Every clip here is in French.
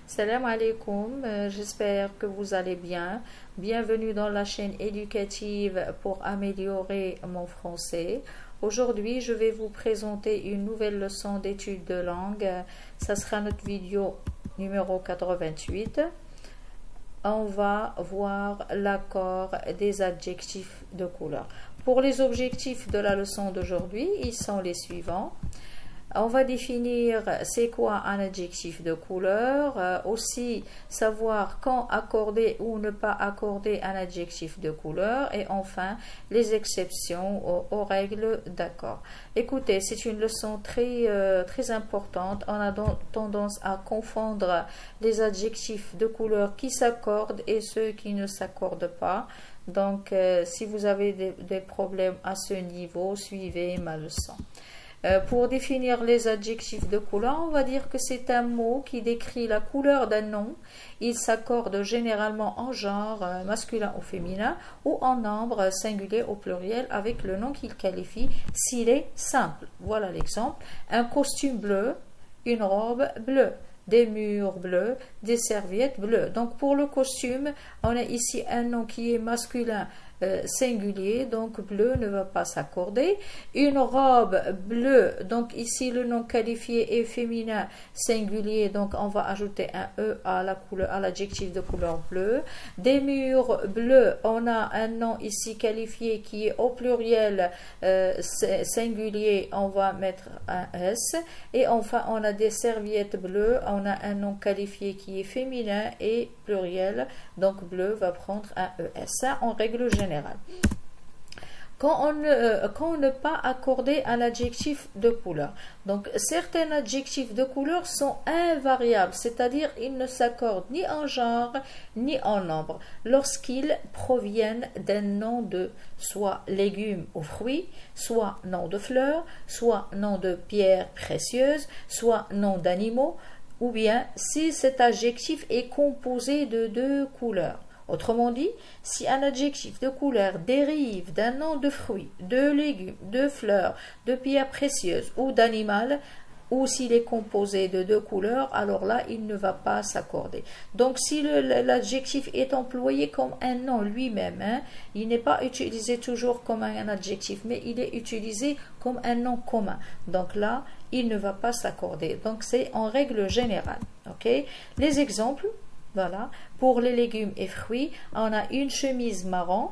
Salam alaikum, j'espère que vous allez bien. Bienvenue dans la chaîne éducative pour améliorer mon français. Aujourd'hui, je vais vous présenter une nouvelle leçon d'étude de langue. Ça sera notre vidéo numéro 88. On va voir l'accord des adjectifs de couleur. Pour les objectifs de la leçon d'aujourd'hui, ils sont les suivants. On va définir c'est quoi un adjectif de couleur, aussi savoir quand accorder ou ne pas accorder un adjectif de couleur et enfin les exceptions aux règles d'accord. Écoutez, c'est une leçon très importante. On a tendance à confondre les adjectifs de couleur qui s'accordent et ceux qui ne s'accordent pas. Donc, si vous avez des problèmes à ce niveau, suivez ma leçon. Pour définir les adjectifs de couleur, on va dire que c'est un mot qui décrit la couleur d'un nom. Il s'accorde généralement en genre masculin ou féminin ou en nombre singulier au pluriel avec le nom qu'il qualifie s'il est simple. Voilà l'exemple. Un costume bleu, une robe bleue, des murs bleus, des serviettes bleues. Donc pour le costume, on a ici un nom qui est masculin singulier, donc bleu ne va pas s'accorder. Une robe bleue, donc ici le nom qualifié est féminin singulier, donc on va ajouter un E à la couleur, à l'adjectif de couleur bleue. Des murs bleus, on a un nom ici qualifié qui est au pluriel singulier, on va mettre un S. Et enfin on a des serviettes bleues, on a un nom qualifié qui est féminin et pluriel, donc bleu va prendre un ES. Ça en règle générale. Quand on ne pas accorder un adjectif de couleur. Donc, certains adjectifs de couleur sont invariables, c'est-à-dire ils ne s'accordent ni en genre ni en nombre, lorsqu'ils proviennent d'un nom de soit légumes ou fruits, soit nom de fleurs, soit nom de pierres précieuses, soit nom d'animaux, ou bien si cet adjectif est composé de deux couleurs. Autrement dit, si un adjectif de couleur dérive d'un nom de fruits, de légumes, de fleurs, de pierres précieuses ou d'animal, ou s'il est composé de deux couleurs, alors là, il ne va pas s'accorder. Donc, si l'adjectif est employé comme un nom lui-même, il n'est pas utilisé toujours comme un adjectif, mais il est utilisé comme un nom commun. Donc là, il ne va pas s'accorder. Donc, c'est en règle générale. Okay? Les exemples. Voilà, pour les légumes et fruits, on a une chemise marron,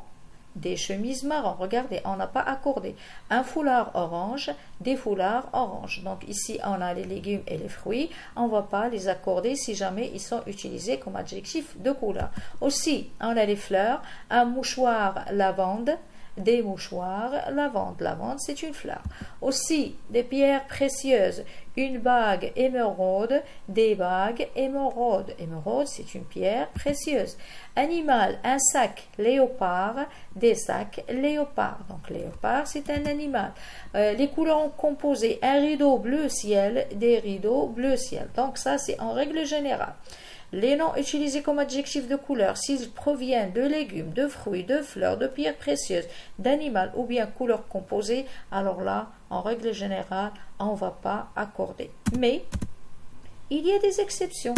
des chemises marron. Regardez, on n'a pas accordé. Un foulard orange, des foulards orange. Donc ici, on a les légumes et les fruits. On ne va pas les accorder si jamais ils sont utilisés comme adjectifs de couleur. Aussi, on a les fleurs, un mouchoir lavande, des mouchoirs lavande. Lavande, c'est une fleur. Aussi, des pierres précieuses, une bague émeraude, des bagues émeraude. Émeraude, c'est une pierre précieuse. Animal, un sac léopard, des sacs léopard. Donc, léopard, c'est un animal. Les couleurs composées, un rideau bleu ciel, des rideaux bleu ciel. Donc, ça, c'est en règle générale. Les noms utilisés comme adjectifs de couleur, s'ils proviennent de légumes, de fruits, de fleurs, de pierres précieuses, d'animaux ou bien couleurs composées, alors là, en règle générale, on ne va pas accorder. Mais, il y a des exceptions.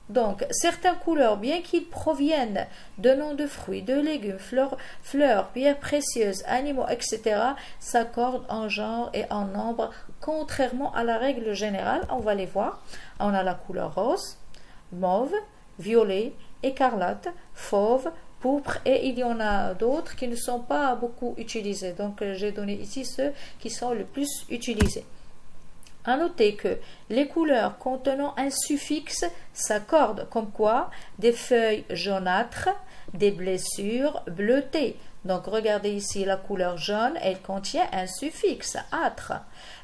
Donc, certaines couleurs, bien qu'ils proviennent de noms de fruits, de légumes, fleurs, pierres précieuses, animaux, etc., s'accordent en genre et en nombre, contrairement à la règle générale. On va les voir. On a la couleur rose, mauve, violet, écarlate, fauve, pourpre et il y en a d'autres qui ne sont pas beaucoup utilisés. Donc, j'ai donné ici ceux qui sont le plus utilisés. À noter que les couleurs contenant un suffixe s'accordent, comme quoi des feuilles jaunâtres, des blessures bleutées. Donc, regardez ici la couleur jaune, elle contient un suffixe, âtre.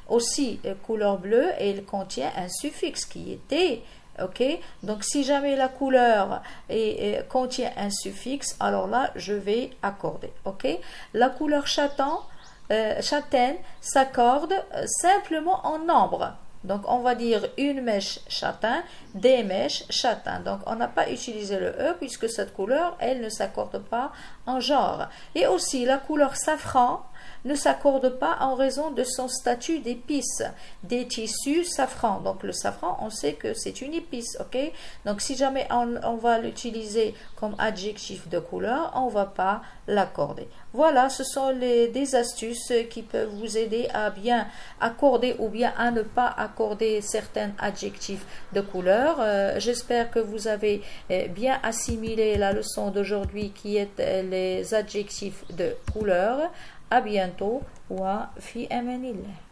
Aussi, la couleur bleue, elle contient un suffixe qui était. Ok, donc si jamais la couleur contient un suffixe, alors là je vais accorder. Ok, la couleur châtaine s'accorde simplement en nombre. Donc on va dire une mèche châtain, des mèches châtain. Donc on n'a pas utilisé le E puisque cette couleur elle ne s'accorde pas en genre. Et aussi la couleur safran ne s'accorde pas en raison de son statut d'épice, des tissus safran. Donc le safran, on sait que c'est une épice, ok? Donc si jamais on va l'utiliser comme adjectif de couleur, on ne va pas l'accorder. Voilà, ce sont des astuces qui peuvent vous aider à bien accorder ou bien à ne pas accorder certains adjectifs de couleur. J'espère que vous avez bien assimilé la leçon d'aujourd'hui qui est les adjectifs de couleur. À bientôt. Wa fi amanillah.